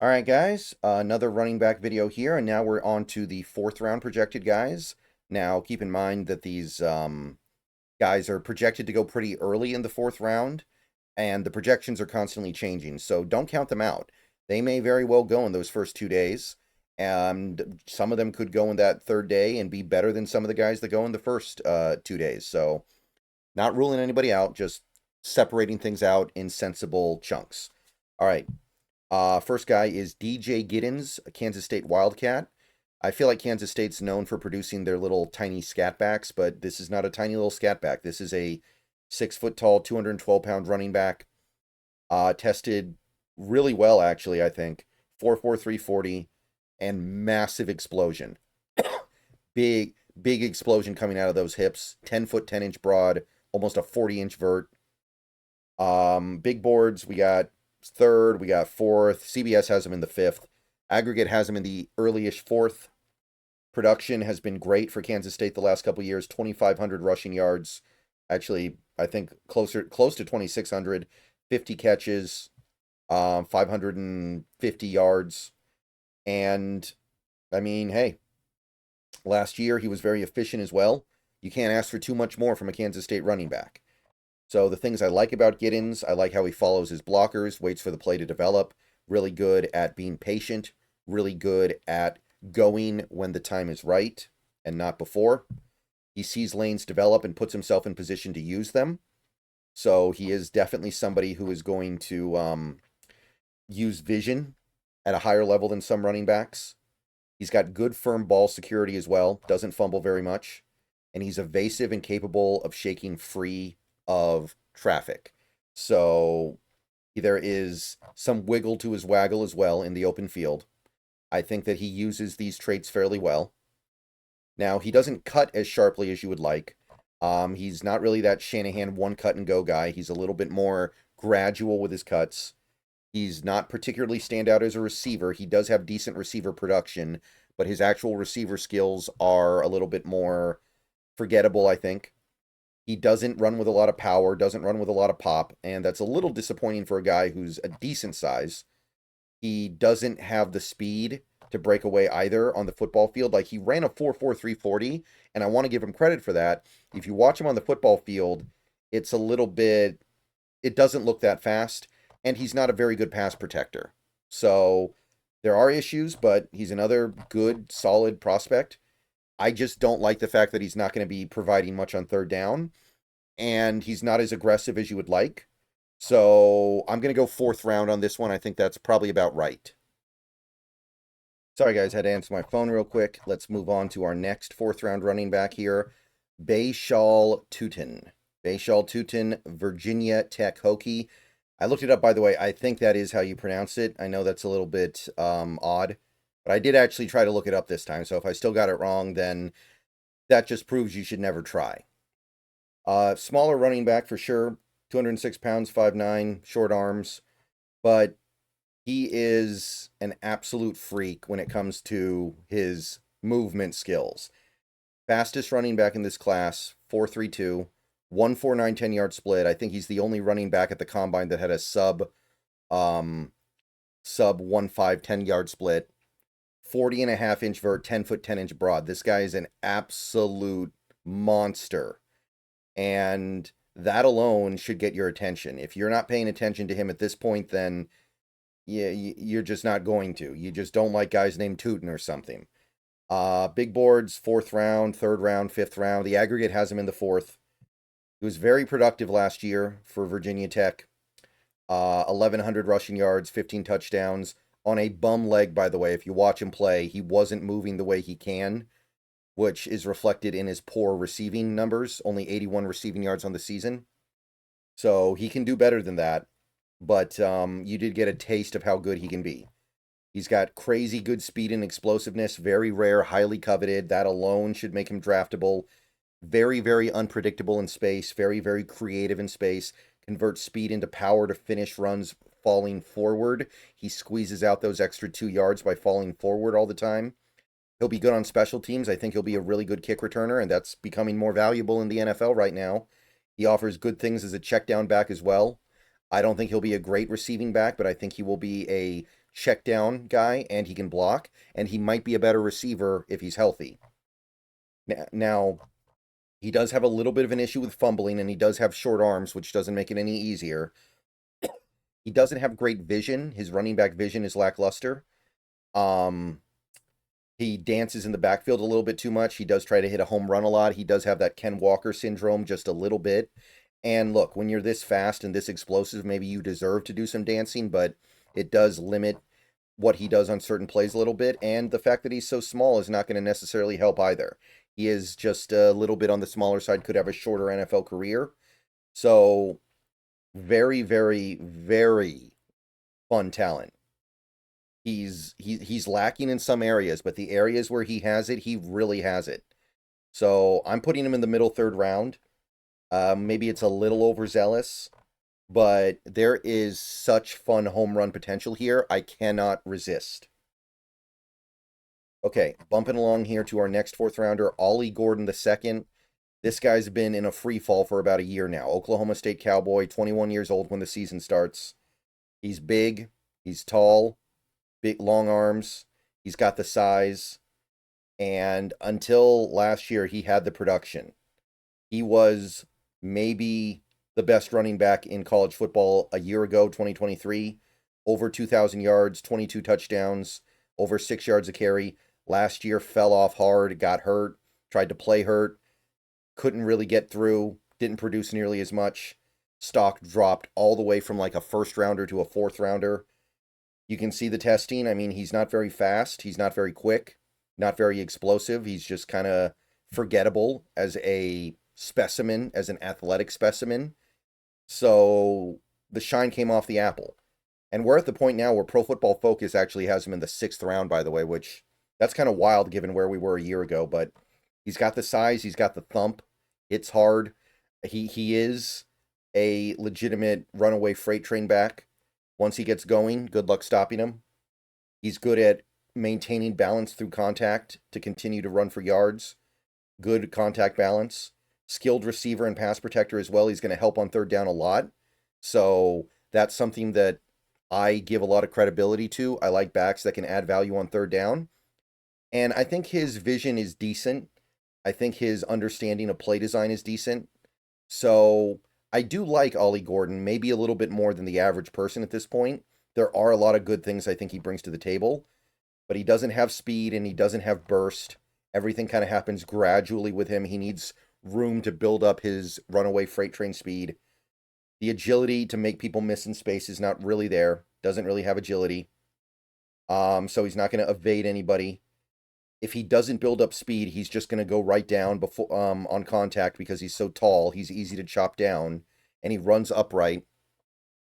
All right, guys, another running back video here, and now we're on to the fourth round projected guys. Now, keep in mind that these guys are projected to go pretty early in the fourth round, and the projections are constantly changing, so don't count them out. They may very well go in those first 2 days, and some of them could go in that third day and be better than some of the guys that go in the first 2 days. So, not ruling anybody out, just separating things out in sensible chunks. All right. First guy is DJ Giddens, a Kansas State Wildcat. I feel like Kansas State's known for producing their little tiny scatbacks, but this is not a tiny little scatback. This is a 6 foot tall, 212 pound running back. Tested really well, actually, I think. 4.43 340 and massive explosion. Big explosion coming out of those hips. 10 foot 10 inch broad, almost a 40-inch vert. Big boards, we got third, we got fourth. CBS has him in the fifth. Aggregate has him in the early-ish fourth. Production has been great for Kansas State the last couple years. 2,500 rushing yards. Actually, I think close to 2,600. 50 catches, 550 yards. And, I mean, hey, last year he was very efficient as well. You can't ask for too much more from a Kansas State running back. So the things I like about Giddens, I like how he follows his blockers, waits for the play to develop, really good at being patient, really good at going when the time is right and not before. He sees lanes develop and puts himself in position to use them. So he is definitely somebody who is going to use vision at a higher level than some running backs. He's got good firm ball security as well, doesn't fumble very much, and he's evasive and capable of shaking free of traffic. So there is some wiggle to his waggle as well in the open field. I think that he uses these traits fairly well. Now, he doesn't cut as sharply as you would like. He's not really that Shanahan one cut and go guy. He's a little bit more gradual with his cuts. He's not particularly stand out as a receiver. He does have decent receiver production, but his actual receiver skills are a little bit more forgettable, I think. He doesn't run with a lot of power, doesn't run with a lot of pop, and that's a little disappointing for a guy who's a decent size. He doesn't have the speed to break away either on the football field. Like, he ran a 4.43 340, and I want to give him credit for that. If you watch him on the football field, it's a little bit, it doesn't look that fast, and he's not a very good pass protector. So there are issues, but he's another good, solid prospect. I just don't like the fact that he's not going to be providing much on third down, and he's not as aggressive as you would like. So I'm going to go fourth round on this one. I think that's probably about right. Sorry, guys, had to answer my phone real quick. Let's move on to our next fourth round running back here, Bhayshul Tuten. Bhayshul Tuten, Virginia Tech Hokie. I looked it up, by the way. I think that is how you pronounce it. I know that's a little bit odd, but I did actually try to look it up this time. So if I still got it wrong, then that just proves you should never try. Smaller running back for sure. 206 pounds, 5'9", short arms. But he is an absolute freak when it comes to his movement skills. Fastest running back in this class, 4.32, 1.49 10-yard split. I think he's the only running back at the combine that had a sub 1.5 10-yard split. 40.5-inch vert, 10-foot 10-inch broad. This guy is an absolute monster. And that alone should get your attention. If you're not paying attention to him at this point, then yeah, you're just not going to. You just don't like guys named Tuten or something. Big boards, fourth round, third round, fifth round. The aggregate has him in the fourth. He was very productive last year for Virginia Tech. 1,100 rushing yards, 15 touchdowns. On a bum leg, by the way. If you watch him play, he wasn't moving the way he can, which is reflected in his poor receiving numbers. Only 81 receiving yards on the season. So he can do better than that. But you did get a taste of how good he can be. He's got crazy good speed and explosiveness, very rare, highly coveted. That alone should make him draftable. Very, very unpredictable in space, very, very creative in space. Converts speed into power to finish runs falling forward. He squeezes out those extra 2 yards by falling forward all the time. He'll be good on special teams. I think he'll be a really good kick returner, and that's becoming more valuable in the NFL right now. He offers good things as a check down back as well. I don't think he'll be a great receiving back, but I think he will be a check down guy, and he can block, and he might be a better receiver if he's healthy. Now, he does have a little bit of an issue with fumbling, and he does have short arms, which doesn't make it any easier. He doesn't have great vision. His running back vision is lackluster. Um, he dances in the backfield a little bit too much. He does try to hit a home run a lot. He does have that Ken Walker syndrome just a little bit. And look, when you're this fast and this explosive, maybe you deserve to do some dancing, but it does limit what he does on certain plays a little bit. And the fact that he's so small is not going to necessarily help either. He is just a little bit on the smaller side, could have a shorter NFL career. So, very, very, very fun talent. He's lacking in some areas, but the areas where he has it, he really has it. So I'm putting him in the middle third round. Maybe it's a little overzealous, but there is such fun home run potential here. I cannot resist. Okay, bumping along here to our next fourth rounder, Ollie Gordon II. This guy's been in a free fall for about a year now. Oklahoma State Cowboy, 21 years old when the season starts. He's big, he's tall, big long arms. He's got the size. And until last year, he had the production. He was maybe the best running back in college football a year ago, 2023. Over 2,000 yards, 22 touchdowns, over 6 yards a carry. Last year, fell off hard, got hurt, tried to play hurt, couldn't really get through, didn't produce nearly as much. Stock dropped all the way from like a first rounder to a fourth rounder. You can see the testing. I mean, he's not very fast. He's not very quick, not very explosive. He's just kind of forgettable as a specimen, as an athletic specimen. So the shine came off the apple. And we're at the point now where Pro Football Focus actually has him in the 6th round, by the way, which that's kind of wild given where we were a year ago. But he's got the size, he's got the thump. It's hard. He is a legitimate runaway freight train back. Once he gets going, good luck stopping him. He's good at maintaining balance through contact to continue to run for yards. Good contact balance. Skilled receiver and pass protector as well. He's going to help on third down a lot. So that's something that I give a lot of credibility to. I like backs that can add value on third down. And I think his vision is decent. I think his understanding of play design is decent. So I do like Ollie Gordon, maybe a little bit more than the average person at this point. There are a lot of good things I think he brings to the table, but he doesn't have speed and he doesn't have burst. Everything kind of happens gradually with him. He needs room to build up his runaway freight train speed. The agility to make people miss in space is not really there. Doesn't really have agility. So he's not going to evade anybody. If he doesn't build up speed, he's just going to go right down before on contact because he's so tall. He's easy to chop down, and he runs upright.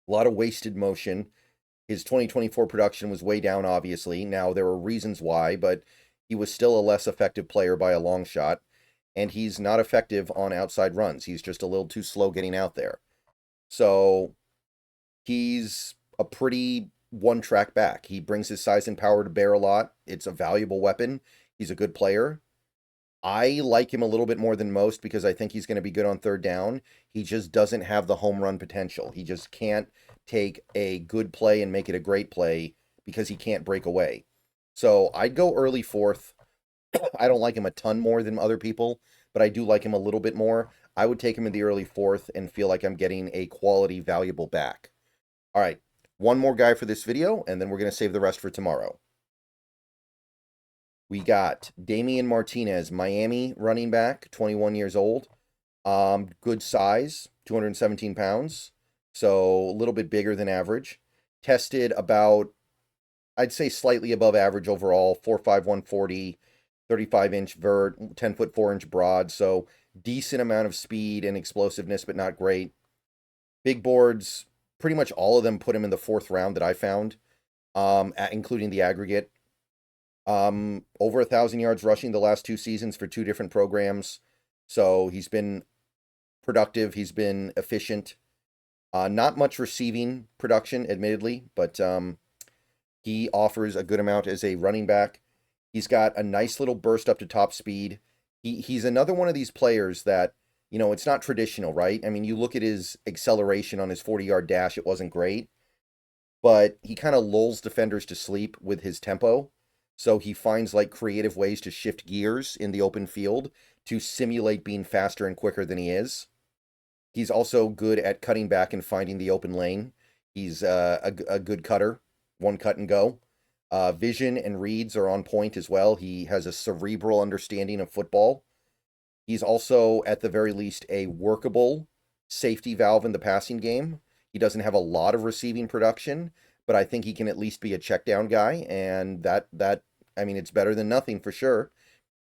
A lot of wasted motion. His 2024 production was way down, obviously. Now, there are reasons why, but he was still a less effective player by a long shot, and he's not effective on outside runs. He's just a little too slow getting out there. So he's a pretty one-track back. He brings his size and power to bear a lot. It's a valuable weapon. He's a good player. I like him a little bit more than most because I think he's going to be good on third down. He just doesn't have the home run potential. He just can't take a good play and make it a great play because he can't break away. So I'd go early 4th. I don't like him a ton more than other people, but I do like him a little bit more. I would take him in the early 4th and feel like I'm getting a quality, valuable back. All right. One more guy for this video, and then we're going to save the rest for tomorrow. We got Damien Martinez, Miami running back, 21 years old. Good size, 217 pounds, so a little bit bigger than average. Tested about, I'd say slightly above average overall, 4'5", 140, 35-inch vert, 10-foot 4-inch broad, so decent amount of speed and explosiveness, but not great. Big boards, pretty much all of them put him in the 4th round that I found, including the aggregate. Over 1,000 yards rushing the last 2 seasons for 2 different programs. So he's been productive. He's been efficient. Not much receiving production, admittedly, but he offers a good amount as a running back. He's got a nice little burst up to top speed. He's another one of these players that it's not traditional, right? I mean, you look at his acceleration on his 40-yard dash, it wasn't great, but he kind of lulls defenders to sleep with his tempo. So he finds like creative ways to shift gears in the open field to simulate being faster and quicker than he is. He's also good at cutting back and finding the open lane. He's a good cutter, one cut and go. Vision and reads are on point as well. He has a cerebral understanding of football. He's also, at the very least, a workable safety valve in the passing game. He doesn't have a lot of receiving production, but I think he can at least be a check down guy, and I mean, it's better than nothing for sure.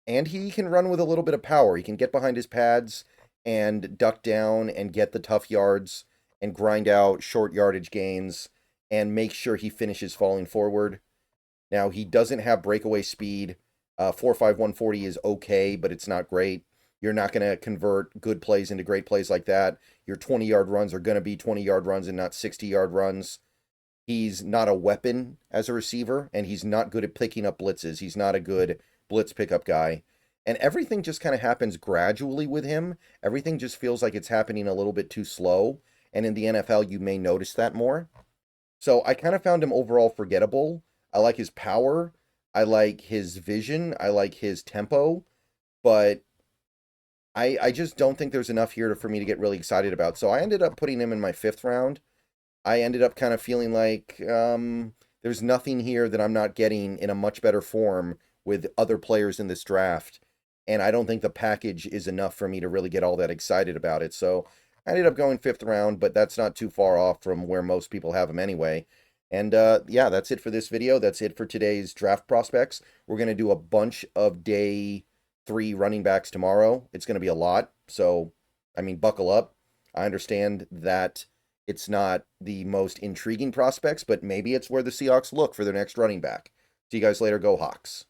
And he can run with a little bit of power. He can get behind his pads and duck down and get the tough yards and grind out short yardage gains and make sure he finishes falling forward. Now, he doesn't have breakaway speed. 4.5 140 is okay, but it's not great. You're not going to convert good plays into great plays like that. Your 20-yard runs are going to be 20-yard runs and not 60-yard runs. He's not a weapon as a receiver, and he's not good at picking up blitzes. He's not a good blitz pickup guy. And everything just kind of happens gradually with him. Everything just feels like it's happening a little bit too slow. And in the NFL, you may notice that more. So I kind of found him overall forgettable. I like his power. I like his vision. I like his tempo. But I just don't think there's enough here for me to get really excited about. So I ended up putting him in my 5th round. I ended up kind of feeling like there's nothing here that I'm not getting in a much better form with other players in this draft. And I don't think the package is enough for me to really get all that excited about it. So I ended up going 5th round, but that's not too far off from where most people have him anyway. And yeah, that's it for this video. That's it for today's draft prospects. We're going to do a bunch of day 3 running backs tomorrow. It's going to be a lot. So, I mean, buckle up. I understand that it's not the most intriguing prospects, but maybe it's where the Seahawks look for their next running back. See you guys later. Go Hawks.